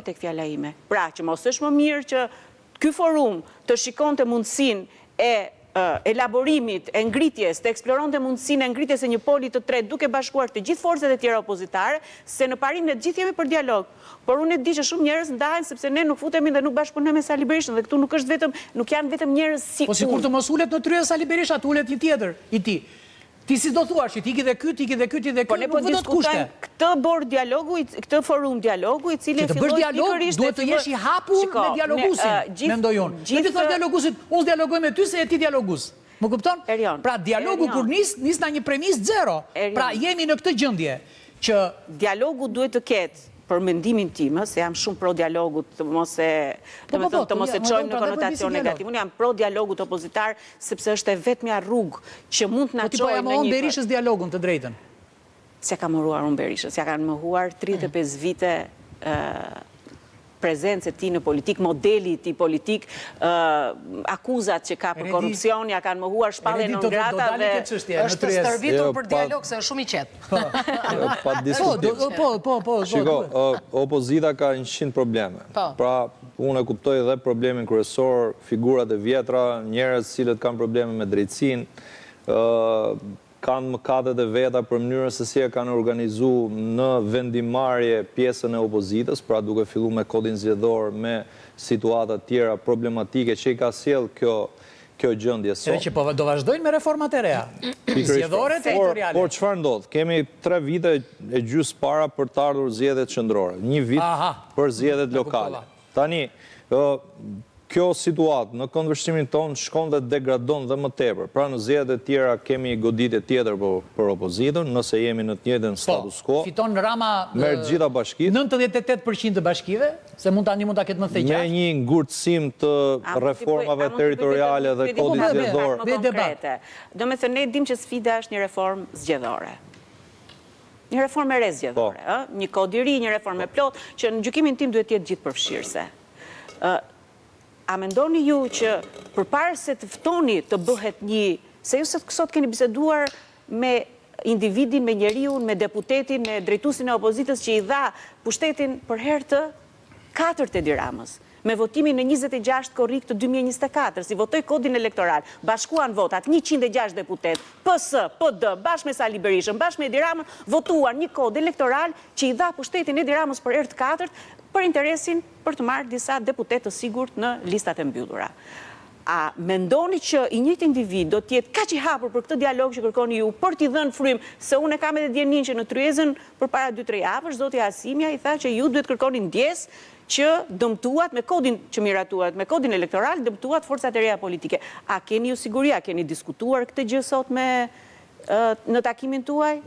tek fjala ime. Pra, që mos është më mirë që ky forum të shikonte mundësinë e elaborimit, e ngritjes, të eksploronte mundësinë e ngritjes e një poli të tretë duke bashkuar të gjithë forcat e tjera opozitare, se në parim ne të gjithë jemi për dialog. Por unë e di që shumë njerëz ndahen sepse ne nuk futemi dhe nuk bashkëpunojmë me Sali Berishën dhe këtu nuk është vetëm, nuk janë vetëm njerëz si unë. Po sikur të mos ulet në tryezë Sali Berisha, të ulet një tjetër i ti. Ti si do thuash, ti dhe ky, nuk vëdot kushte. Këtë bord dialogu, këtë forum dialogu, i cili që të bësh dialog, duhet të jesh i hapur me dialogusin, mendoj unë. Në të thash dialogusit, unë dialogoj me ty se e ti dialogus. Më kupton? Pra dialogu kur nis na një premis zero. Pra jemi në këtë gjendje që dialogu duhet të ketë, për mendimin tim, se jam shumë pro dialogut, të mos e çojmë në konotacion negativ. Unë jam pro dialogut opozitar, sepse është e vetmja rrugë që mund të na çojë në një... Po ti po ja mohon Berishës dialogun të drejtën. S'ja ka mohuar unë Berishës, s'ja kanë mohuar 35 vite prezencë e tij në politik, modeli i tij politik, akuzat që ka për korrupsion, ja kanë mohuar shpalljen non grata dhe është stërvitur për dialog, se është shumë i qetë. Pa diskutim. Shiko, opozita ka 100 probleme. Pra, unë e kuptoj dhe problemin kryesor, figurat e vjetra, njerëz cilët kanë probleme me drejtësinë, kanë mëkatet e veta për mënyrën se si e kanë organizu në vendimarrje pjesën e opozitës, pra duke fillu me kodin zgjedhor, me situatat tjera problematike që i ka sjell kjo gjendje sot. Edhe që do vazhdojnë me reformat e reja, zgjedhore territoriale. Por çfarë ndodh? Kemi 3 vite e gjys para për të ardhur zgjedhjet qendrore, 1 vit për zgjedhjet lokale. Tani, kjo situatë në këndvështrimin tonë shkon dhe degradon dhe më tepër. Pra në zgjedhjet e tjera kemi goditje tjetër për opozitën, nëse jemi në të njëjtën status quo. Fiton Rama merr gjitha bashkitë. 98% të bashkive, se mund ta ketë më thejgjash. Me një ngurtësim të reformave territoriale dhe kodit zgjedhor. Domethënë ne dim që sfida është një reformë zgjedhore. Një reformë e re zgjedhore, një kod i ri, një reformë e plot, që në gjykimin tim duhet të jetë gjithë përfshirëse. A mendoni ju që përpara se të ftoni të bëhet një, se ju sot keni biseduar me individin, me njeriun, me deputetin, me drejtuesin e opozitës që i dha pushtetin për herë të 4 Edi Ramës, me votimin në 26 korrik të 2024, si votoi kodin elektoral, bashkuan votat 106 deputet, PS, PD, bashkë me Sali Berishën, bashkë me Edi Ramën, votuan një kod elektoral që i dha pushtetin Edi Ramës për herë të 4 për interesin për të marrë disa deputet të sigurt në listat e mbyllura. A mendoni që i njëjtë individ do të jetë kaq i hapur për këtë dialog që kërkoni ju për t'i dhënë frymë, se unë e kam edhe djenin që në tryezën përpara 2-3 javësh zoti Asimja i tha që ju duhet kërkoni ndjes që dëmtuat me kodin që miratuat, me kodin elektoral dëmtuat forcat e reja politike. A keni ju siguri, a keni diskutuar këtë gjë sot në takimin tuaj?